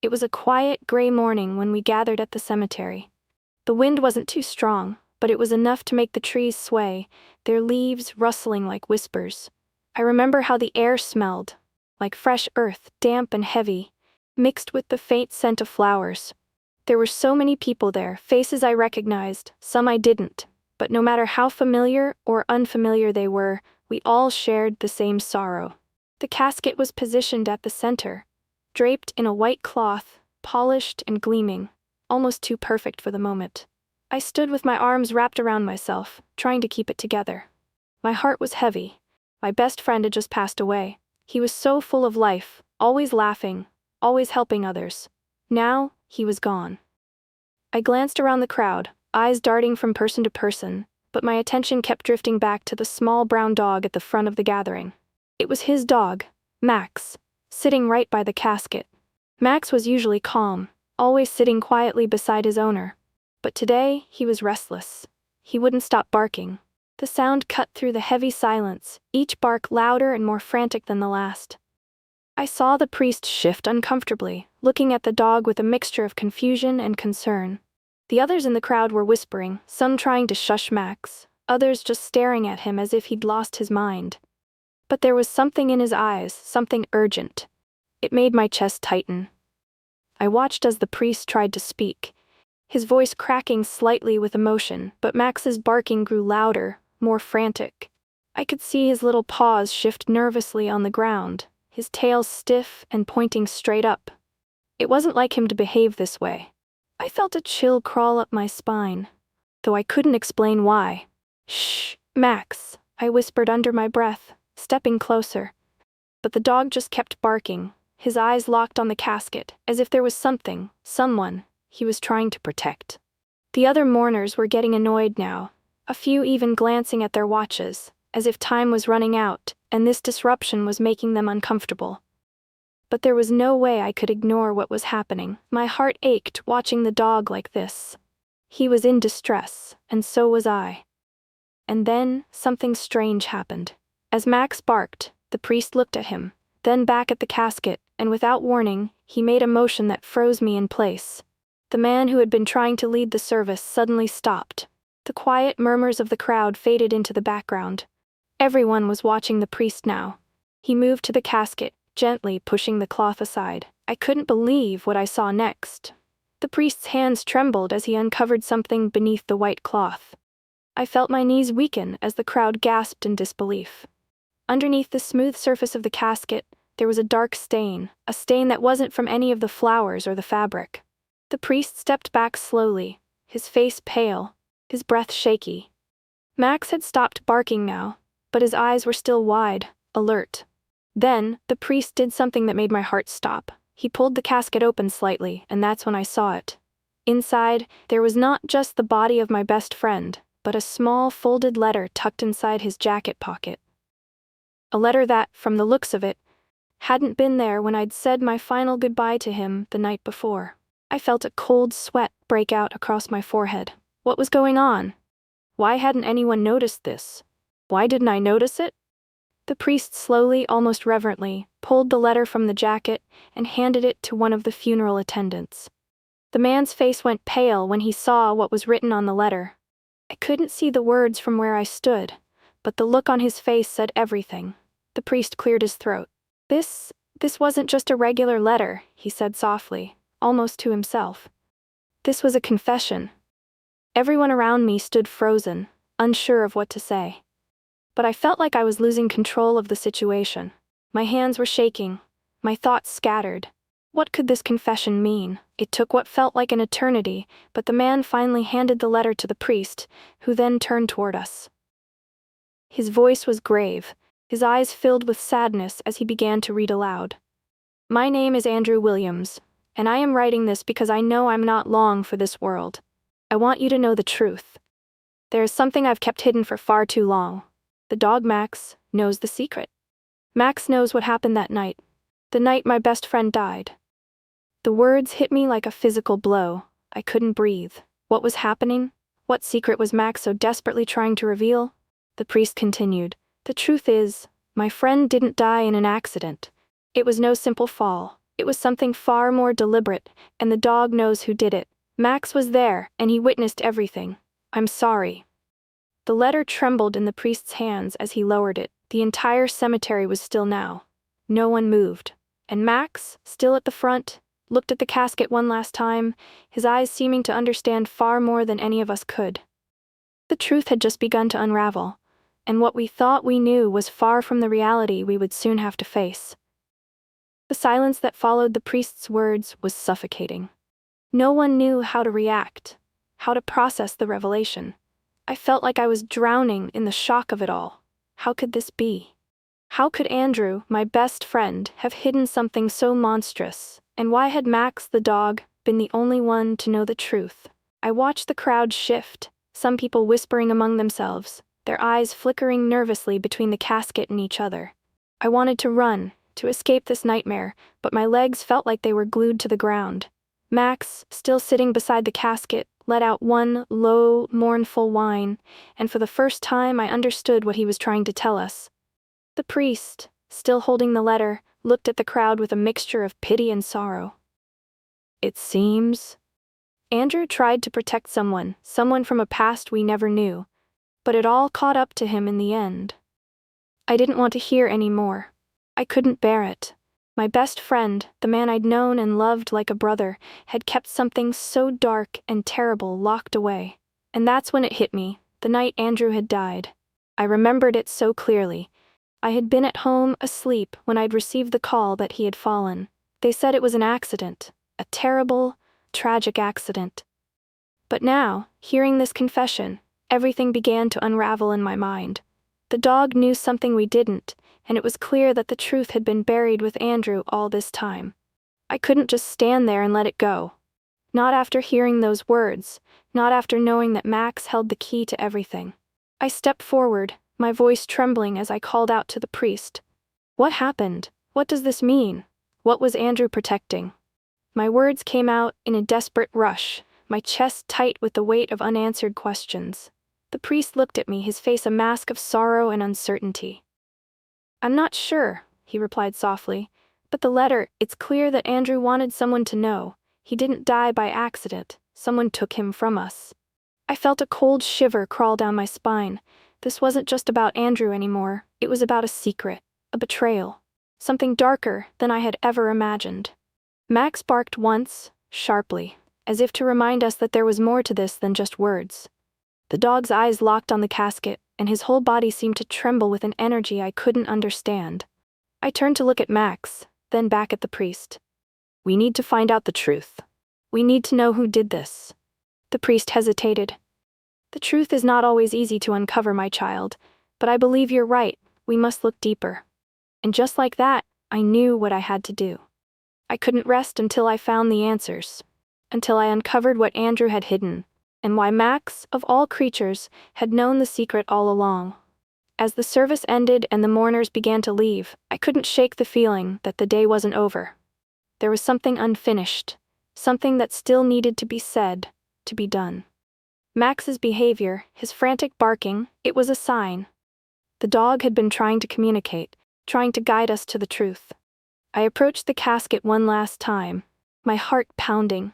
It was a quiet, gray morning when we gathered at the cemetery. The wind wasn't too strong, but it was enough to make the trees sway, their leaves rustling like whispers. I remember how the air smelled, like fresh earth, damp and heavy, mixed with the faint scent of flowers. There were so many people there, faces I recognized, some I didn't, but no matter how familiar or unfamiliar they were, we all shared the same sorrow. The casket was positioned at the center, draped in a white cloth, polished and gleaming, almost too perfect for the moment. I stood with my arms wrapped around myself, trying to keep it together. My heart was heavy. My best friend had just passed away. He was so full of life, always laughing, always helping others. Now, he was gone. I glanced around the crowd, eyes darting from person to person, but my attention kept drifting back to the small brown dog at the front of the gathering. It was his dog, Max, sitting right by the casket. Max was usually calm, always sitting quietly beside his owner. But today, he was restless. He wouldn't stop barking. The sound cut through the heavy silence, each bark louder and more frantic than the last. I saw the priest shift uncomfortably, looking at the dog with a mixture of confusion and concern. The others in the crowd were whispering, some trying to shush Max, others just staring at him as if he'd lost his mind. But there was something in his eyes, something urgent. It made my chest tighten. I watched as the priest tried to speak, his voice cracking slightly with emotion, but Max's barking grew louder, more frantic. I could see his little paws shift nervously on the ground, his tail stiff and pointing straight up. It wasn't like him to behave this way. I felt a chill crawl up my spine, though I couldn't explain why. "Shh, Max," I whispered under my breath, stepping closer. But the dog just kept barking, his eyes locked on the casket, as if there was something, someone, he was trying to protect. The other mourners were getting annoyed now, a few even glancing at their watches, as if time was running out, and this disruption was making them uncomfortable. But there was no way I could ignore what was happening. My heart ached watching the dog like this. He was in distress, and so was I. And then, something strange happened. As Max barked, the priest looked at him, then back at the casket, and without warning, he made a motion that froze me in place. The man who had been trying to lead the service suddenly stopped. The quiet murmurs of the crowd faded into the background. Everyone was watching the priest now. He moved to the casket, gently pushing the cloth aside. I couldn't believe what I saw next. The priest's hands trembled as he uncovered something beneath the white cloth. I felt my knees weaken as the crowd gasped in disbelief. Underneath the smooth surface of the casket, there was a dark stain, a stain that wasn't from any of the flowers or the fabric. The priest stepped back slowly, his face pale, his breath shaky. Max had stopped barking now, but his eyes were still wide, alert. Then, the priest did something that made my heart stop. He pulled the casket open slightly, and that's when I saw it. Inside, there was not just the body of my best friend, but a small folded letter tucked inside his jacket pocket. A letter that, from the looks of it, hadn't been there when I'd said my final goodbye to him the night before. I felt a cold sweat break out across my forehead. What was going on? Why hadn't anyone noticed this? Why didn't I notice it? The priest slowly, almost reverently, pulled the letter from the jacket and handed it to one of the funeral attendants. The man's face went pale when he saw what was written on the letter. I couldn't see the words from where I stood, but the look on his face said everything. The priest cleared his throat. This wasn't just a regular letter," he said softly, almost to himself. "This was a confession." Everyone around me stood frozen, unsure of what to say. But I felt like I was losing control of the situation. My hands were shaking, my thoughts scattered. What could this confession mean? It took what felt like an eternity, but the man finally handed the letter to the priest, who then turned toward us. His voice was grave, his eyes filled with sadness as he began to read aloud. "My name is Andrew Williams, and I am writing this because I know I'm not long for this world. I want you to know the truth. There is something I've kept hidden for far too long. The dog Max knows the secret. Max knows what happened that night, the night my best friend died." The words hit me like a physical blow. I couldn't breathe. What was happening? What secret was Max so desperately trying to reveal? The priest continued, "The truth is, my friend didn't die in an accident. It was no simple fall. It was something far more deliberate, and the dog knows who did it. Max was there, and he witnessed everything. I'm sorry. The letter trembled in the priest's hands as he lowered it. The entire cemetery was still now. No one moved. And Max, still at the front, looked at the casket one last time, his eyes seeming to understand far more than any of us could. The truth had just begun to unravel, and what we thought we knew was far from the reality we would soon have to face. The silence that followed the priest's words was suffocating. No one knew how to react, how to process the revelation. I felt like I was drowning in the shock of it all. How could this be? How could Andrew, my best friend, have hidden something so monstrous? And why had Max, the dog, been the only one to know the truth? I watched the crowd shift, some people whispering among themselves, their eyes flickering nervously between the casket and each other. I wanted to run, to escape this nightmare, but my legs felt like they were glued to the ground. Max, still sitting beside the casket, let out one low, mournful whine, and for the first time I understood what he was trying to tell us. The priest, still holding the letter, looked at the crowd with a mixture of pity and sorrow. It seems. Andrew tried to protect someone from a past we never knew, but it all caught up to him in the end. I didn't want to hear any more. I couldn't bear it. My best friend, the man I'd known and loved like a brother, had kept something so dark and terrible locked away. And that's when it hit me, the night Andrew had died. I remembered it so clearly. I had been at home, asleep, when I'd received the call that he had fallen. They said it was an accident, a terrible, tragic accident. But now, hearing this confession, everything began to unravel in my mind. The dog knew something we didn't, and it was clear that the truth had been buried with Andrew all this time. I couldn't just stand there and let it go. Not after hearing those words, not after knowing that Max held the key to everything. I stepped forward, my voice trembling as I called out to the priest. What happened? What does this mean? What was Andrew protecting? My words came out in a desperate rush, my chest tight with the weight of unanswered questions. The priest looked at me, his face a mask of sorrow and uncertainty. I'm not sure, he replied softly, but the letter, it's clear that Andrew wanted someone to know. He didn't die by accident. Someone took him from us. I felt a cold shiver crawl down my spine. This wasn't just about Andrew anymore. It was about a secret, a betrayal, something darker than I had ever imagined. Max barked once, sharply, as if to remind us that there was more to this than just words. The dog's eyes locked on the casket, and his whole body seemed to tremble with an energy I couldn't understand. I turned to look at Max, then back at the priest. We need to find out the truth. We need to know who did this. The priest hesitated. The truth is not always easy to uncover, my child, but I believe you're right. We must look deeper. And just like that, I knew what I had to do. I couldn't rest until I found the answers, until I uncovered what Andrew had hidden, and why Max, of all creatures, had known the secret all along. As the service ended and the mourners began to leave, I couldn't shake the feeling that the day wasn't over. There was something unfinished, something that still needed to be said, to be done. Max's behavior, his frantic barking, it was a sign. The dog had been trying to communicate, trying to guide us to the truth. I approached the casket one last time, my heart pounding.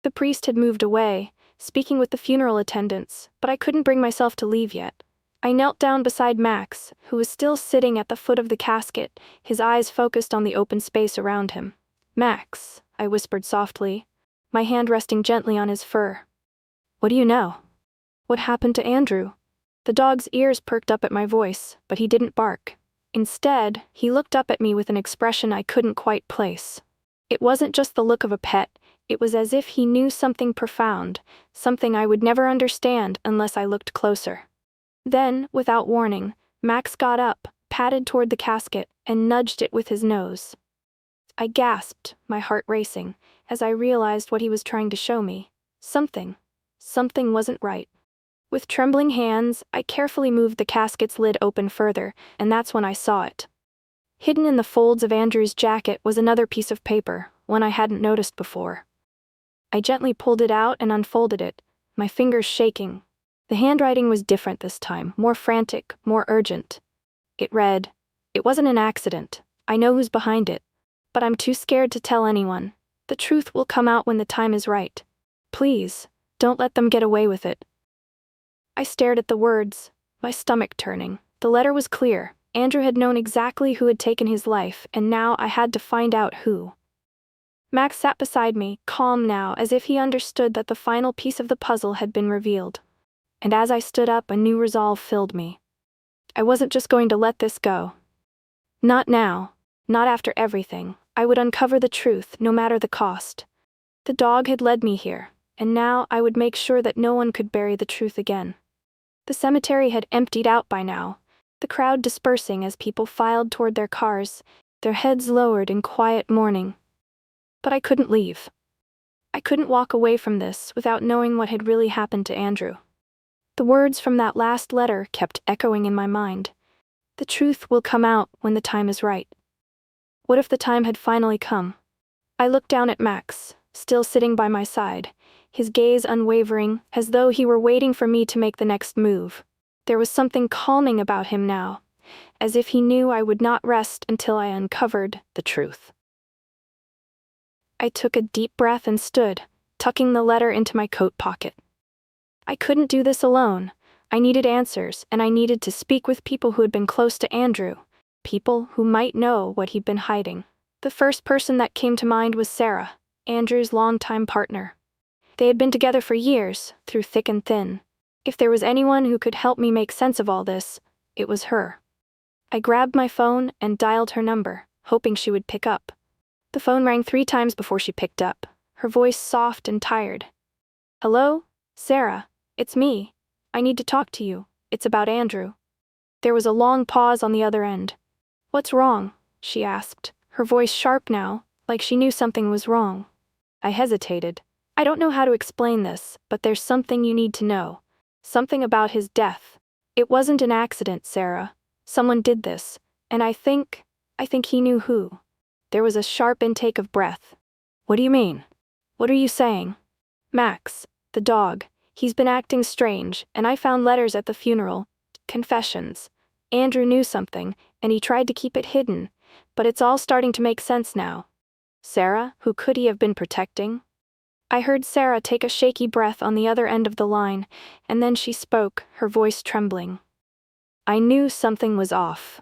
The priest had moved away, speaking with the funeral attendants, but I couldn't bring myself to leave yet. I knelt down beside Max, who was still sitting at the foot of the casket, his eyes focused on the open space around him. Max, I whispered softly, my hand resting gently on his fur. What do you know? What happened to Andrew? The dog's ears perked up at my voice, but he didn't bark. Instead, he looked up at me with an expression I couldn't quite place. It wasn't just the look of a pet. It was as if he knew something profound, something I would never understand unless I looked closer. Then, without warning, Max got up, padded toward the casket, and nudged it with his nose. I gasped, my heart racing, as I realized what he was trying to show me. Something wasn't right. With trembling hands, I carefully moved the casket's lid open further, and that's when I saw it. Hidden in the folds of Andrew's jacket was another piece of paper, one I hadn't noticed before. I gently pulled it out and unfolded it, my fingers shaking. The handwriting was different this time, more frantic, more urgent. It read, "It wasn't an accident. I know who's behind it. but I'm too scared to tell anyone. The truth will come out when the time is right. Please, don't let them get away with it." I stared at the words, my stomach turning. The letter was clear. Andrew had known exactly who had taken his life, and now I had to find out who. Max sat beside me, calm now, as if he understood that the final piece of the puzzle had been revealed. And as I stood up, a new resolve filled me. I wasn't just going to let this go. Not now. Not after everything. I would uncover the truth, no matter the cost. The dog had led me here, and now I would make sure that no one could bury the truth again. The cemetery had emptied out by now, the crowd dispersing as people filed toward their cars, their heads lowered in quiet mourning. But I couldn't leave. I couldn't walk away from this without knowing what had really happened to Andrew. The words from that last letter kept echoing in my mind. The truth will come out when the time is right. What if the time had finally come? I looked down at Max, still sitting by my side, his gaze unwavering, as though he were waiting for me to make the next move. There was something calming about him now, as if he knew I would not rest until I uncovered the truth. I took a deep breath and stood, tucking the letter into my coat pocket. I couldn't do this alone. I needed answers, and I needed to speak with people who had been close to Andrew, people who might know what he'd been hiding. The first person that came to mind was Sarah, Andrew's longtime partner. They had been together for years, through thick and thin. If there was anyone who could help me make sense of all this, it was her. I grabbed my phone and dialed her number, hoping she would pick up. The phone rang 3 times before she picked up, her voice soft and tired. "Hello? Sarah, it's me. I need to talk to you. It's about Andrew." There was a long pause on the other end. "What's wrong?" she asked, her voice sharp now, like she knew something was wrong. I hesitated. "I don't know how to explain this, but there's something you need to know. Something about his death. It wasn't an accident, Sarah. Someone did this, and I think he knew who." There was a sharp intake of breath. "What do you mean? What are you saying?" "Max, the dog, he's been acting strange, and I found letters at the funeral. Confessions. Andrew knew something, and he tried to keep it hidden, but it's all starting to make sense now." "Sarah, who could he have been protecting?" I heard Sarah take a shaky breath on the other end of the line, and then she spoke, her voice trembling. "I knew something was off.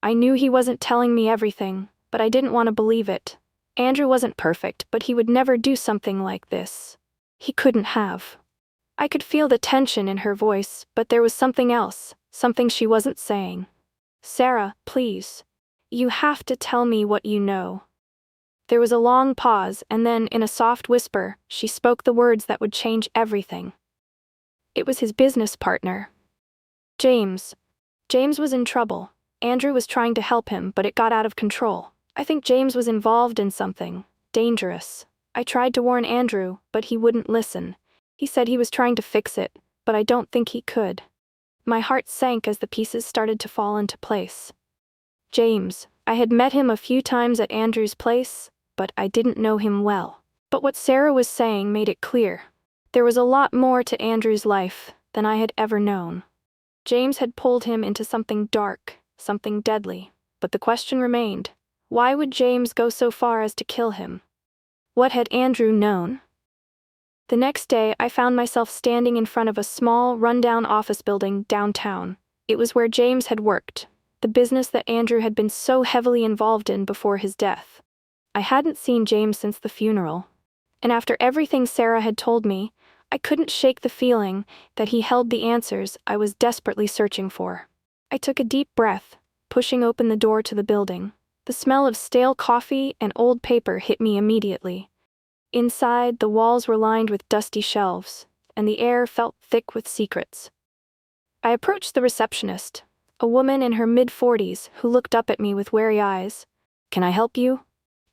I knew he wasn't telling me everything, but I didn't want to believe it. Andrew wasn't perfect, but he would never do something like this. He couldn't have." I could feel the tension in her voice, but there was something else, something she wasn't saying. "Sarah, please. You have to tell me what you know." There was a long pause, and then, in a soft whisper, she spoke the words that would change everything. It was his business partner. James. James was in trouble. Andrew was trying to help him, but it got out of control. I think James was involved in something dangerous. I tried to warn Andrew, but he wouldn't listen. He said he was trying to fix it, but I don't think he could. My heart sank as the pieces started to fall into place. James. I had met him a few times at Andrew's place, but I didn't know him well. But what Sarah was saying made it clear. There was a lot more to Andrew's life than I had ever known. James had pulled him into something dark, something deadly, but the question remained, why would James go so far as to kill him? What had Andrew known? The next day, I found myself standing in front of a small, rundown office building downtown. It was where James had worked, the business that Andrew had been so heavily involved in before his death. I hadn't seen James since the funeral, and after everything Sarah had told me, I couldn't shake the feeling that he held the answers I was desperately searching for. I took a deep breath, pushing open the door to the building. The smell of stale coffee and old paper hit me immediately. Inside, the walls were lined with dusty shelves, and the air felt thick with secrets. I approached the receptionist, a woman in her mid-40s who looked up at me with wary eyes. "Can I help you?"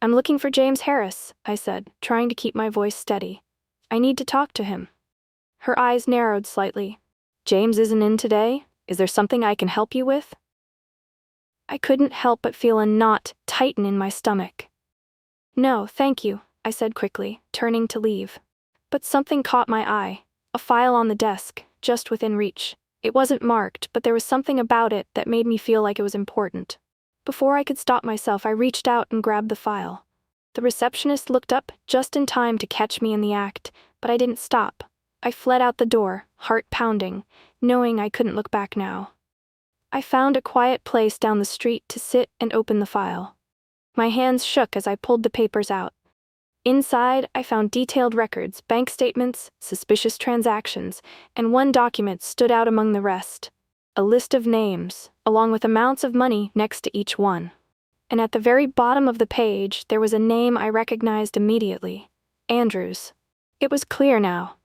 "I'm looking for James Harris," I said, trying to keep my voice steady. "I need to talk to him." Her eyes narrowed slightly. "James isn't in today? Is there something I can help you with?" I couldn't help but feel a knot tighten in my stomach. "No, thank you," I said quickly, turning to leave. But something caught my eye, a file on the desk, just within reach. It wasn't marked, but there was something about it that made me feel like it was important. Before I could stop myself, I reached out and grabbed the file. The receptionist looked up just in time to catch me in the act, but I didn't stop. I fled out the door, heart pounding, knowing I couldn't look back now. I found a quiet place down the street to sit and open the file. My hands shook as I pulled the papers out. Inside, I found detailed records, bank statements, suspicious transactions, and one document stood out among the rest. A list of names, along with amounts of money next to each one. And at the very bottom of the page, there was a name I recognized immediately. Andrew's. It was clear now.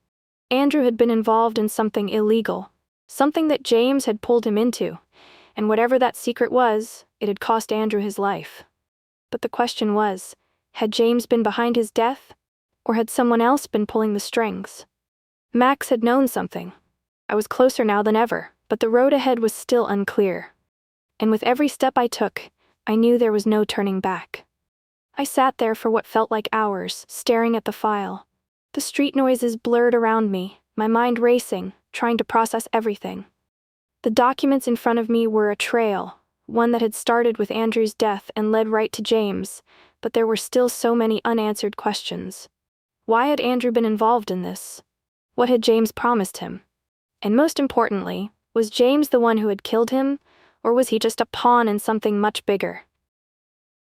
Andrew had been involved in something illegal, something that James had pulled him into, and whatever that secret was, it had cost Andrew his life. But the question was, had James been behind his death, or had someone else been pulling the strings? Max had known something. I was closer now than ever, but the road ahead was still unclear. And with every step I took, I knew there was no turning back. I sat there for what felt like hours, staring at the file. The street noises blurred around me, my mind racing, trying to process everything. The documents in front of me were a trail, one that had started with Andrew's death and led right to James, but there were still so many unanswered questions. Why had Andrew been involved in this? What had James promised him? And most importantly, was James the one who had killed him, or was he just a pawn in something much bigger?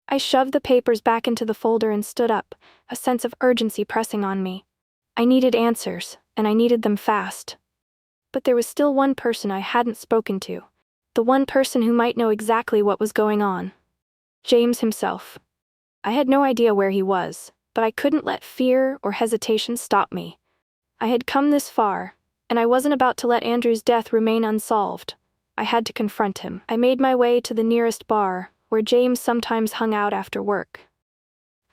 I shoved the papers back into the folder and stood up, a sense of urgency pressing on me. I needed answers, and I needed them fast. But there was still one person I hadn't spoken to, the one person who might know exactly what was going on. James himself. I had no idea where he was, but I couldn't let fear or hesitation stop me. I had come this far, and I wasn't about to let Andrew's death remain unsolved. I had to confront him. I made my way to the nearest bar, where James sometimes hung out after work.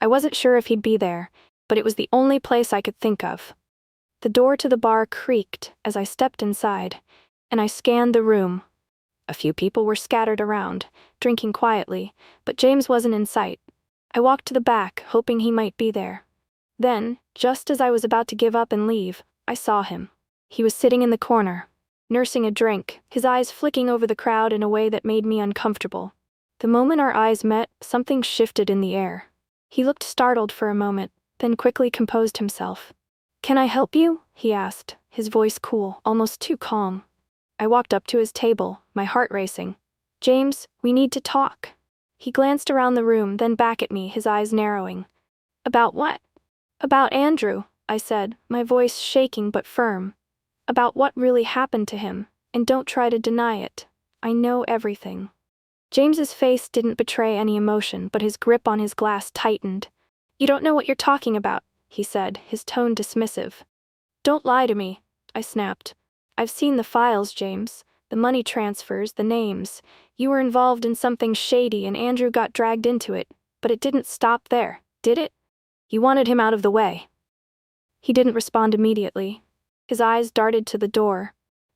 I wasn't sure if he'd be there, but it was the only place I could think of. The door to the bar creaked as I stepped inside, and I scanned the room. A few people were scattered around, drinking quietly, but James wasn't in sight. I walked to the back, hoping he might be there. Then, just as I was about to give up and leave, I saw him. He was sitting in the corner, nursing a drink, his eyes flicking over the crowd in a way that made me uncomfortable. The moment our eyes met, something shifted in the air. He looked startled for a moment, then quickly composed himself. "Can I help you?" he asked, his voice cool, almost too calm. I walked up to his table, my heart racing. "James, we need to talk." He glanced around the room, then back at me, his eyes narrowing. "About what?" "About Andrew," I said, my voice shaking but firm. "About what really happened to him, and don't try to deny it. I know everything." James's face didn't betray any emotion, but his grip on his glass tightened. "You don't know what you're talking about," he said, his tone dismissive. "Don't lie to me," I snapped. "I've seen the files, James, the money transfers, the names. You were involved in something shady and Andrew got dragged into it, but it didn't stop there, did it? You wanted him out of the way." He didn't respond immediately. His eyes darted to the door,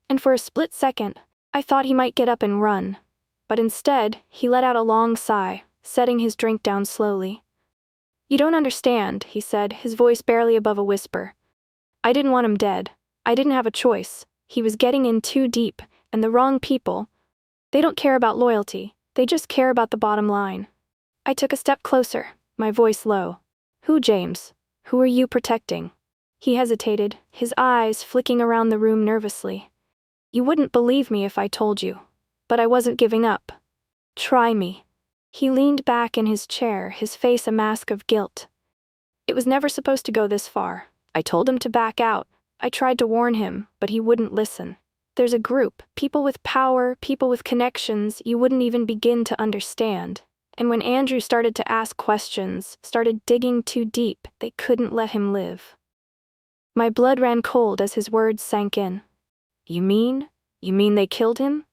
and for a split second, I thought he might get up and run. But instead, he let out a long sigh, setting his drink down slowly. "You don't understand," he said, his voice barely above a whisper. "I didn't want him dead. I didn't have a choice. He was getting in too deep, and the wrong people. They don't care about loyalty, they just care about the bottom line." I took a step closer, my voice low. "Who, James? Who are you protecting?" He hesitated, his eyes flicking around the room nervously. "You wouldn't believe me if I told you. But I wasn't giving up. Try me." He leaned back in his chair, his face a mask of guilt. "It was never supposed to go this far. I told him to back out. I tried to warn him, but he wouldn't listen. There's a group, people with power, people with connections you wouldn't even begin to understand. And when Andrew started to ask questions, started digging too deep, they couldn't let him live." My blood ran cold as his words sank in. You mean they killed him?"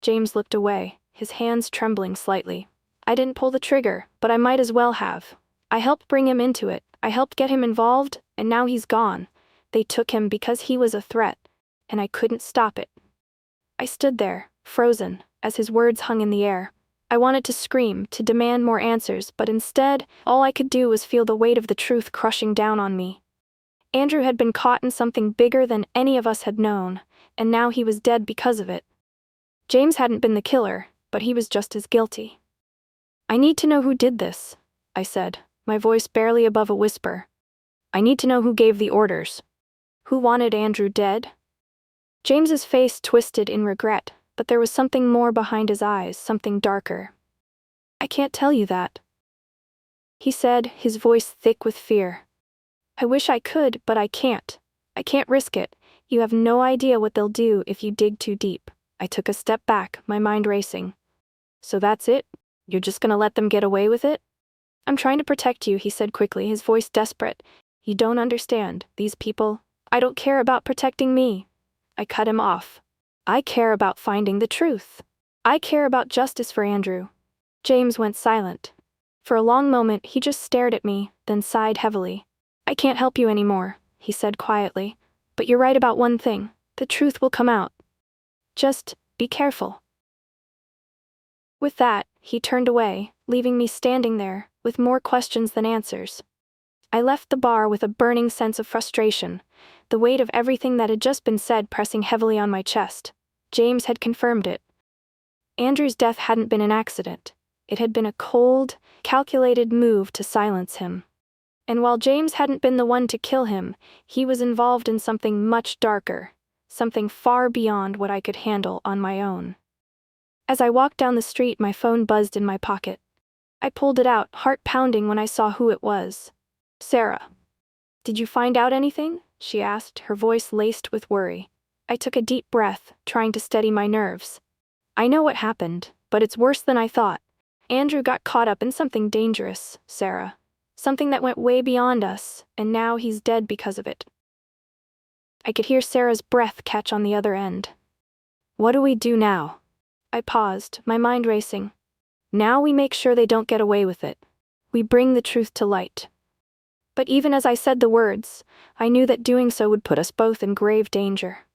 James looked away, his hands trembling slightly. "I didn't pull the trigger, but I might as well have. I helped bring him into it, I helped get him involved, and now he's gone. They took him because he was a threat, and I couldn't stop it." I stood there, frozen, as his words hung in the air. I wanted to scream, to demand more answers, but instead, all I could do was feel the weight of the truth crushing down on me. Andrew had been caught in something bigger than any of us had known, and now he was dead because of it. James hadn't been the killer, but he was just as guilty. I need to know who did this, I said, my voice barely above a whisper. I need to know who gave the orders. Who wanted Andrew dead? James's face twisted in regret, but there was something more behind his eyes, something darker. I can't tell you that, he said, his voice thick with fear. I wish I could, but I can't. I can't risk it. You have no idea what they'll do if you dig too deep. I took a step back, my mind racing. So that's it? You're just gonna let them get away with it? I'm trying to protect you, he said quickly, his voice desperate. You don't understand. These people, I don't care about protecting me. I cut him off. I care about finding the truth. I care about justice for Andrew. James went silent. For a long moment, he just stared at me, then sighed heavily. I can't help you anymore, he said quietly. But you're right about one thing. The truth will come out. Just be careful. With that, he turned away, leaving me standing there, with more questions than answers. I left the bar with a burning sense of frustration, the weight of everything that had just been said pressing heavily on my chest. James had confirmed it. Andrew's death hadn't been an accident. It had been a cold, calculated move to silence him. And while James hadn't been the one to kill him, he was involved in something much darker, something far beyond what I could handle on my own. As I walked down the street, my phone buzzed in my pocket. I pulled it out, heart pounding when I saw who it was. Sarah. Did you find out anything? She asked, her voice laced with worry. I took a deep breath, trying to steady my nerves. I know what happened, but it's worse than I thought. Andrew got caught up in something dangerous, Sarah. Something that went way beyond us, and now he's dead because of it. I could hear Sarah's breath catch on the other end. What do we do now? I paused, my mind racing. Now we make sure they don't get away with it. We bring the truth to light. But even as I said the words, I knew that doing so would put us both in grave danger.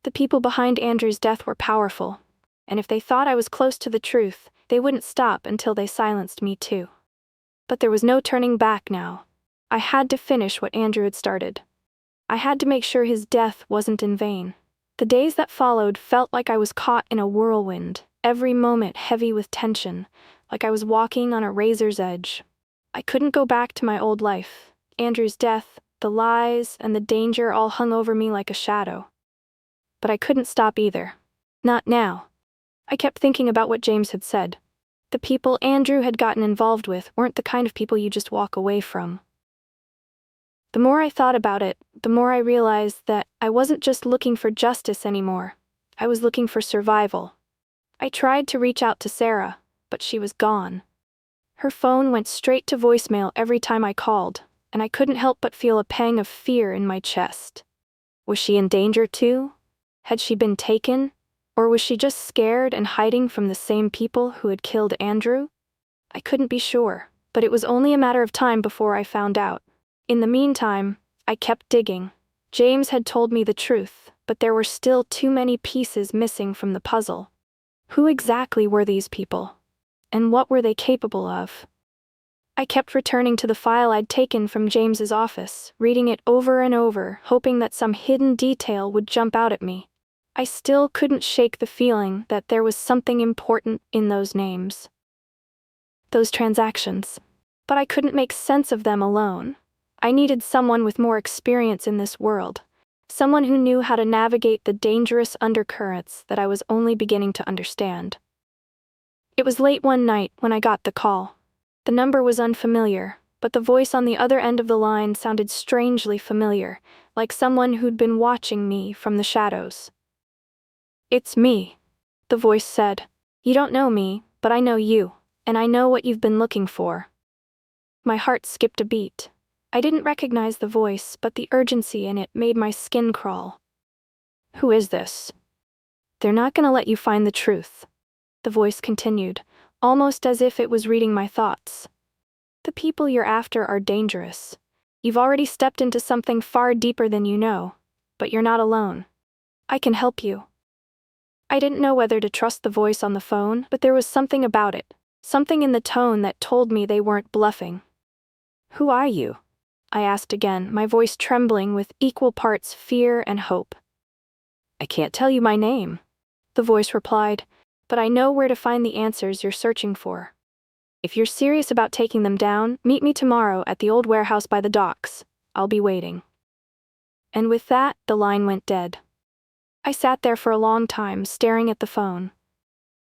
The people behind Andrew's death were powerful, and if they thought I was close to the truth, they wouldn't stop until they silenced me too. But there was no turning back now. I had to finish what Andrew had started. I had to make sure his death wasn't in vain. The days that followed felt like I was caught in a whirlwind, every moment heavy with tension, like I was walking on a razor's edge. I couldn't go back to my old life. Andrew's death, the lies, and the danger all hung over me like a shadow. But I couldn't stop either. Not now. I kept thinking about what James had said. The people Andrew had gotten involved with weren't the kind of people you just walk away from. The more I thought about it, the more I realized that I wasn't just looking for justice anymore. I was looking for survival. I tried to reach out to Sarah, but she was gone. Her phone went straight to voicemail every time I called, and I couldn't help but feel a pang of fear in my chest. Was she in danger too? Had she been taken? Or was she just scared and hiding from the same people who had killed Andrew? I couldn't be sure, but it was only a matter of time before I found out. In the meantime, I kept digging. James had told me the truth, but there were still too many pieces missing from the puzzle. Who exactly were these people? And what were they capable of? I kept returning to the file I'd taken from James's office, reading it over and over, hoping that some hidden detail would jump out at me. I still couldn't shake the feeling that there was something important in those names. Those transactions. But I couldn't make sense of them alone. I needed someone with more experience in this world. Someone who knew how to navigate the dangerous undercurrents that I was only beginning to understand. It was late one night when I got the call. The number was unfamiliar, but the voice on the other end of the line sounded strangely familiar, like someone who'd been watching me from the shadows. It's me, the voice said. You don't know me, but I know you, and I know what you've been looking for. My heart skipped a beat. I didn't recognize the voice, but the urgency in it made my skin crawl. Who is this? They're not gonna let you find the truth, the voice continued, almost as if it was reading my thoughts. The people you're after are dangerous. You've already stepped into something far deeper than you know, but you're not alone. I can help you. I didn't know whether to trust the voice on the phone, but there was something about it, something in the tone that told me they weren't bluffing. Who are you? I asked again, my voice trembling with equal parts fear and hope. I can't tell you my name, the voice replied, but I know where to find the answers you're searching for. If you're serious about taking them down, meet me tomorrow at the old warehouse by the docks. I'll be waiting." And with that, the line went dead. I sat there for a long time, staring at the phone.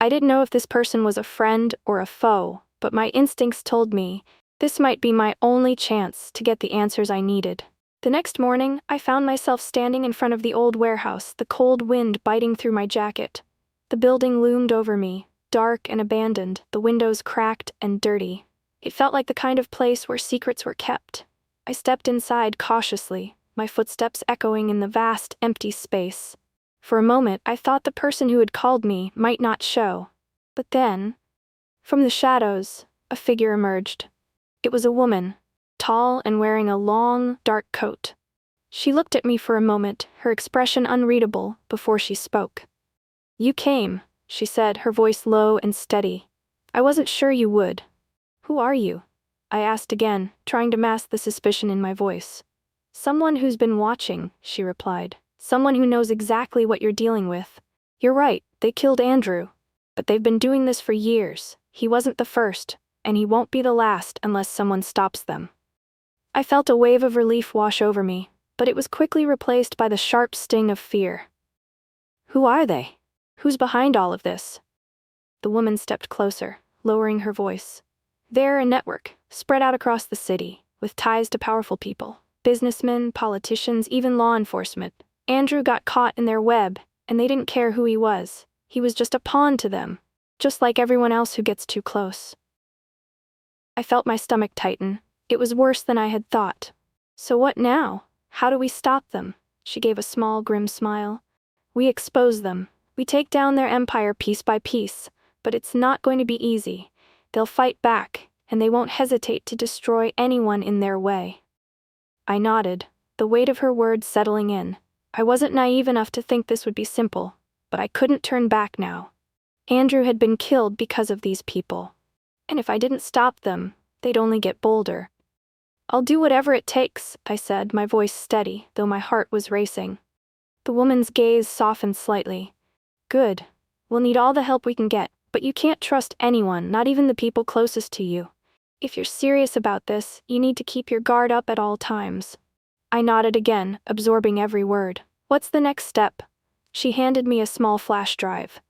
I didn't know if this person was a friend or a foe, but my instincts told me this might be my only chance to get the answers I needed. The next morning, I found myself standing in front of the old warehouse, the cold wind biting through my jacket. The building loomed over me, dark and abandoned, the windows cracked and dirty. It felt like the kind of place where secrets were kept. I stepped inside cautiously, my footsteps echoing in the vast, empty space. For a moment, I thought the person who had called me might not show. But then, from the shadows, a figure emerged. It was a woman, tall and wearing a long, dark coat. She looked at me for a moment, her expression unreadable, before she spoke. "You came," she said, her voice low and steady. "I wasn't sure you would." "Who are you?" I asked again, trying to mask the suspicion in my voice. "Someone who's been watching," she replied. "Someone who knows exactly what you're dealing with. You're right, they killed Andrew. But they've been doing this for years. He wasn't the first, and he won't be the last unless someone stops them." I felt a wave of relief wash over me, but it was quickly replaced by the sharp sting of fear. "Who are they? Who's behind all of this?" The woman stepped closer, lowering her voice. "They're a network, spread out across the city, with ties to powerful people. Businessmen, politicians, even law enforcement. Andrew got caught in their web, and they didn't care who he was. He was just a pawn to them, just like everyone else who gets too close." I felt my stomach tighten. It was worse than I had thought. "So what now? How do we stop them?" She gave a small, grim smile. "We expose them. We take down their empire piece by piece, but it's not going to be easy. They'll fight back, and they won't hesitate to destroy anyone in their way." I nodded, the weight of her words settling in. I wasn't naive enough to think this would be simple, but I couldn't turn back now. Andrew had been killed because of these people. And if I didn't stop them, they'd only get bolder. "I'll do whatever it takes," I said, my voice steady, though my heart was racing. The woman's gaze softened slightly. "Good. We'll need all the help we can get, but you can't trust anyone, not even the people closest to you. If you're serious about this, you need to keep your guard up at all times." I nodded again, absorbing every word. "What's the next step?" She handed me a small flash drive.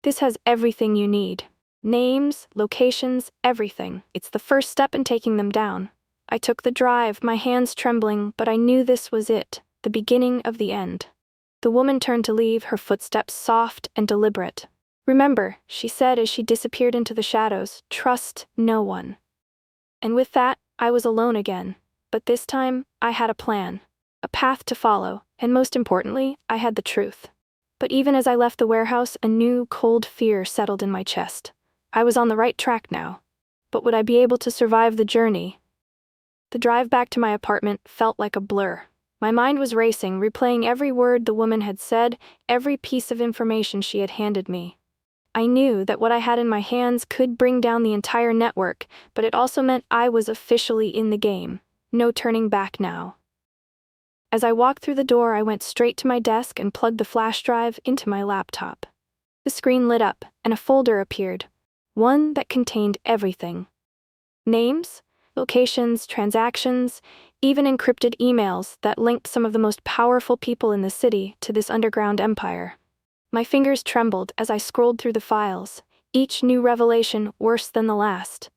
"This has everything you need. Names, locations, everything. It's the first step in taking them down." I took the drive, my hands trembling, but I knew this was it, the beginning of the end. The woman turned to leave, her footsteps soft and deliberate. "Remember," she said as she disappeared into the shadows, "trust no one." And with that, I was alone again. But this time, I had a plan, a path to follow, and most importantly, I had the truth. But even as I left the warehouse, a new, cold fear settled in my chest. I was on the right track now. But would I be able to survive the journey? The drive back to my apartment felt like a blur. My mind was racing, replaying every word the woman had said, every piece of information she had handed me. I knew that what I had in my hands could bring down the entire network, but it also meant I was officially in the game. No turning back now. As I walked through the door, I went straight to my desk and plugged the flash drive into my laptop. The screen lit up, and a folder appeared. One that contained everything. Names, locations, transactions, even encrypted emails that linked some of the most powerful people in the city to this underground empire. My fingers trembled as I scrolled through the files, each new revelation worse than the last.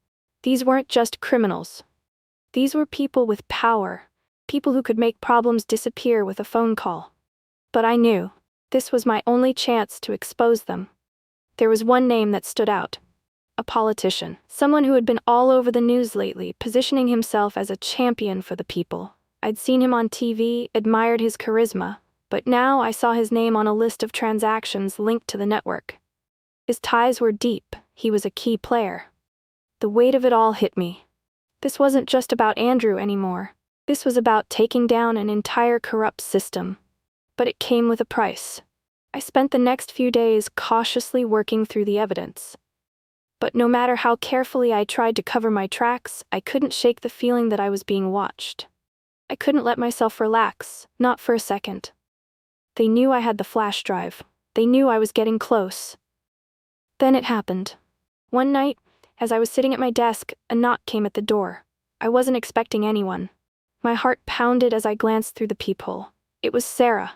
These weren't just criminals. These were people with power, people who could make problems disappear with a phone call. But I knew this was my only chance to expose them. There was one name that stood out. A politician, someone who had been all over the news lately, positioning himself as a champion for the people. I'd seen him on TV, admired his charisma, but now I saw his name on a list of transactions linked to the network. His ties were deep, he was a key player. The weight of it all hit me. This wasn't just about Andrew anymore. This was about taking down an entire corrupt system. But it came with a price. I spent the next few days cautiously working through the evidence. But no matter how carefully I tried to cover my tracks, I couldn't shake the feeling that I was being watched. I couldn't let myself relax, not for a second. They knew I had the flash drive. They knew I was getting close. Then it happened. One night, As I was sitting at my desk, a knock came at the door. I wasn't expecting anyone. My heart pounded as I glanced through the peephole. It was Sarah.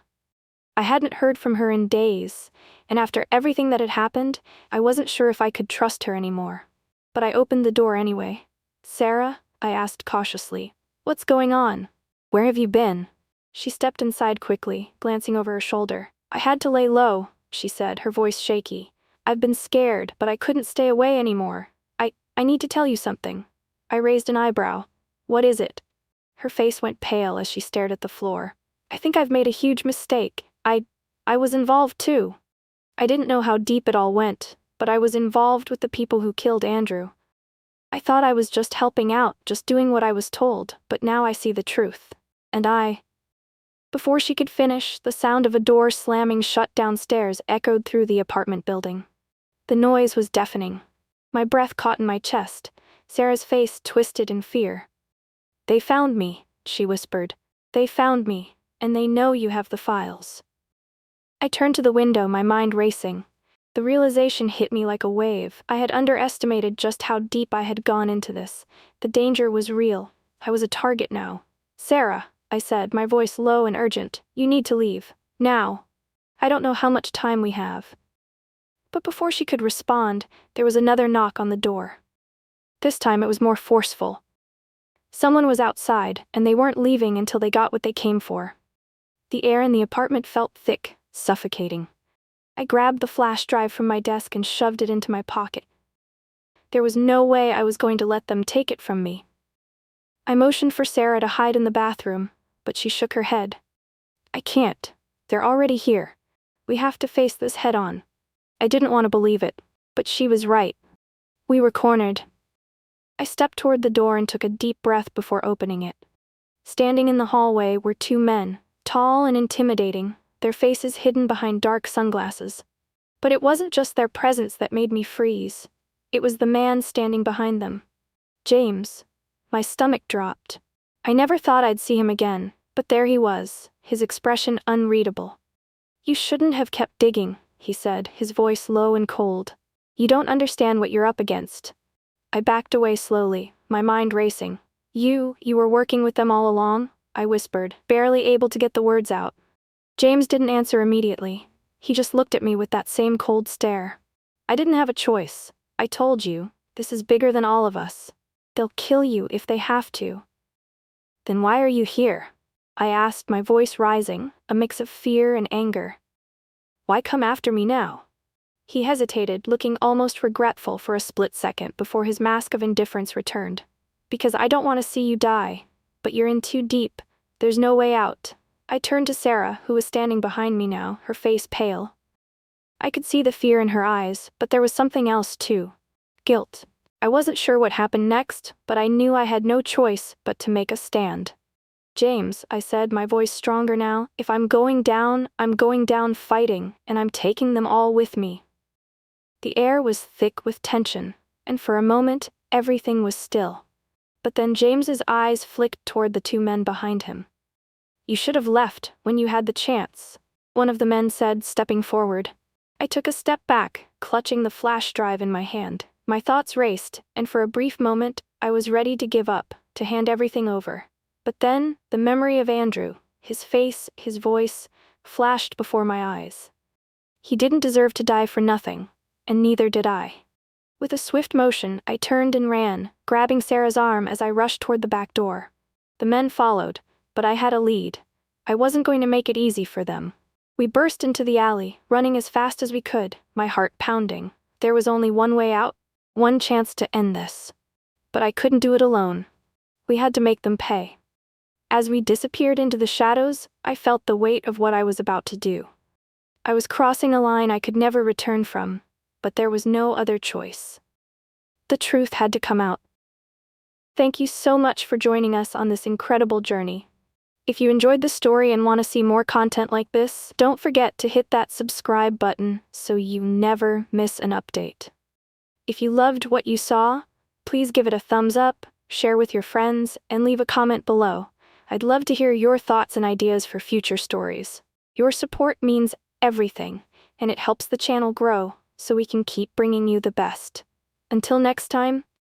I hadn't heard from her in days, and after everything that had happened, I wasn't sure if I could trust her anymore. But I opened the door anyway. "Sarah?" I asked cautiously. "What's going on? Where have you been?" She stepped inside quickly, glancing over her shoulder. "I had to lay low," she said, her voice shaky. "I've been scared, but I couldn't stay away anymore. I need to tell you something." I raised an eyebrow. "What is it?" Her face went pale as she stared at the floor. "I think I've made a huge mistake. I was involved too. I didn't know how deep it all went, but I was involved with the people who killed Andrew. I thought I was just helping out, just doing what I was told, but now I see the truth. And Before she could finish, the sound of a door slamming shut downstairs echoed through the apartment building. The noise was deafening. My breath caught in my chest. Sarah's face twisted in fear. "They found me," she whispered. "They found me, and they know you have the files." I turned to the window, my mind racing. The realization hit me like a wave. I had underestimated just how deep I had gone into this. The danger was real. I was a target now. "Sarah," I said, my voice low and urgent, "you need to leave. Now. I don't know how much time we have." But before she could respond, there was another knock on the door. This time it was more forceful. Someone was outside, and they weren't leaving until they got what they came for. The air in the apartment felt thick, suffocating. I grabbed the flash drive from my desk and shoved it into my pocket. There was no way I was going to let them take it from me. I motioned for Sarah to hide in the bathroom, but she shook her head. "I can't. They're already here. We have to face this head on." I didn't want to believe it, but she was right. We were cornered. I stepped toward the door and took a deep breath before opening it. Standing in the hallway were two men, tall and intimidating, their faces hidden behind dark sunglasses. But it wasn't just their presence that made me freeze. It was the man standing behind them. James. My stomach dropped. I never thought I'd see him again, but there he was, his expression unreadable. "You shouldn't have kept digging," he said, his voice low and cold. "You don't understand what you're up against." I backed away slowly, my mind racing. You were working with them all along?" I whispered, barely able to get the words out. James didn't answer immediately. He just looked at me with that same cold stare. "I didn't have a choice. I told you, this is bigger than all of us. They'll kill you if they have to." "Then why are you here?" I asked, my voice rising, a mix of fear and anger. "Why come after me now?" He hesitated, looking almost regretful for a split second before his mask of indifference returned. "Because I don't want to see you die. But you're in too deep. There's no way out." I turned to Sarah, who was standing behind me now, her face pale. I could see the fear in her eyes, but there was something else too. Guilt. I wasn't sure what happened next, but I knew I had no choice but to make a stand. "James," I said, my voice stronger now, "if I'm going down fighting, and I'm taking them all with me." The air was thick with tension, and for a moment, everything was still. But then James's eyes flicked toward the two men behind him. "You should have left when you had the chance," one of the men said, stepping forward. I took a step back, clutching the flash drive in my hand. My thoughts raced, and for a brief moment, I was ready to give up, to hand everything over. But then, the memory of Andrew, his face, his voice, flashed before my eyes. He didn't deserve to die for nothing, and neither did I. With a swift motion, I turned and ran, grabbing Sarah's arm as I rushed toward the back door. The men followed, but I had a lead. I wasn't going to make it easy for them. We burst into the alley, running as fast as we could, my heart pounding. There was only one way out, one chance to end this. But I couldn't do it alone. We had to make them pay. As we disappeared into the shadows, I felt the weight of what I was about to do. I was crossing a line I could never return from, but there was no other choice. The truth had to come out. Thank you so much for joining us on this incredible journey. If you enjoyed the story and want to see more content like this, don't forget to hit that subscribe button so you never miss an update. If you loved what you saw, please give it a thumbs up, share with your friends, and leave a comment below. I'd love to hear your thoughts and ideas for future stories. Your support means everything, and it helps the channel grow, so we can keep bringing you the best. Until next time,